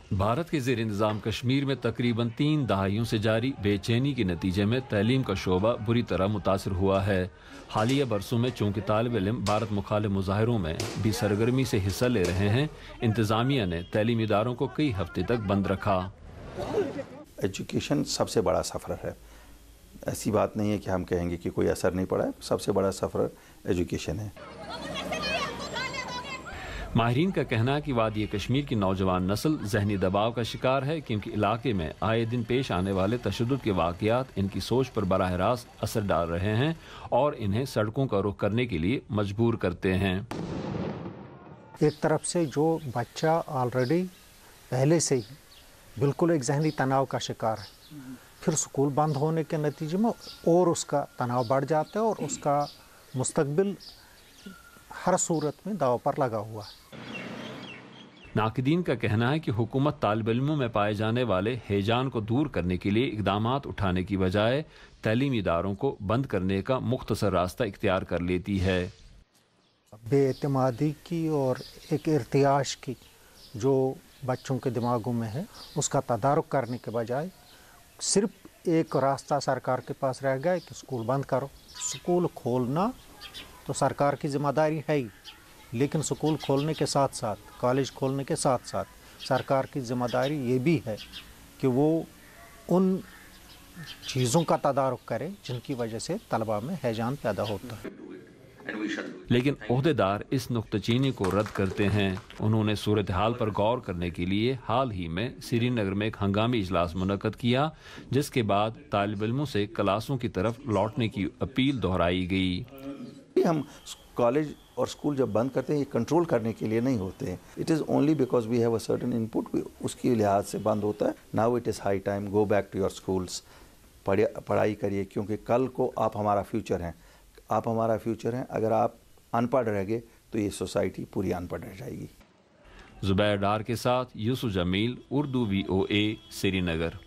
भारत के ज़ेर इंतज़ाम कश्मीर में तकरीबन 3 दहाइयों से जारी बेचैनी के नतीजे में तैलीम का शोबा बुरी तरह मुतासर हुआ है। हालिया बरसों में चूँकि तालिब इल्म भारत मुखालिफ मुजाहिरों में भी सरगर्मी से हिस्सा ले रहे हैं, इंतज़ामिया ने तैलीमी इदारों को कई हफ्ते तक बंद रखा। एजुकेशन सबसे बड़ा सफ़र है, ऐसी बात नहीं है कि हम कहेंगे कि कोई असर नहीं पड़ा है, सबसे बड़ा सफ़र एजुकेशन है। माहिरीन का कहना है कि वादी कश्मीर की नौजवान नस्ल जहनी दबाव का शिकार है, क्योंकि इलाके में आए दिन पेश आने वाले तशद्दुद के वाक़यात इनकी सोच पर बराह रास्त असर डाल रहे हैं और इन्हें सड़कों का रुख करने के लिए मजबूर करते हैं। एक तरफ से जो बच्चा ऑलरेडी पहले से ही बिल्कुल एक जहनी तनाव का शिकार है, फिर स्कूल बंद होने के नतीजे में और उसका तनाव बढ़ जाता है और उसका मुस्तकबिल हर सूरत में दाव पर लगा हुआ है। नाक़दीन का कहना है कि हुकूमत तालिब इल्मों में पाए जाने वाले हेजान को दूर करने के लिए इक़दामात उठाने की बजाय तैलीमी इदारों को बंद करने का मुख्तसर रास्ता इख्तियार कर लेती है। बेएतमादी की और एक इर्तियाश की जो बच्चों के दिमागों में है, उसका तदारुक करने के बजाय सिर्फ एक रास्ता सरकार के पास रह गया कि स्कूल बंद करो। स्कूल खोलना तो सरकार की जिम्मेदारी है ही, लेकिन स्कूल खोलने के साथ साथ, कॉलेज खोलने के साथ साथ सरकार की जिम्मेदारी ये भी है कि वो उन चीज़ों का तदारुक करे जिनकी वजह से तलबा में हैजान पैदा होता है। लेकिन ओहदेदार इस नुक्तचीनी को रद्द करते हैं। उन्होंने सूरत हाल पर गौर करने के लिए हाल ही में श्रीनगर में एक हंगामी इजलास मुनक्कद किया, जिसके बाद तालिब इल्मों से क्लासों की तरफ लौटने की अपील दोहराई गई। हम कॉलेज और स्कूल जब बंद करते हैं, ये कंट्रोल करने के लिए नहीं होते हैं। It is only because we have a certain input, उसकी लिहाज से बंद होता है। Now it is high time, go back to your schools, पढ़ाई करिए, क्योंकि कल को आप हमारा फ्यूचर हैं। आप हमारा फ्यूचर हैं। अगर आप अनपढ़ रह गए तो ये सोसाइटी पूरी अनपढ़ रह जाएगी। जुबैर डार के साथ यूसुफ जमील, उर्दू VOA, श्रीनगर।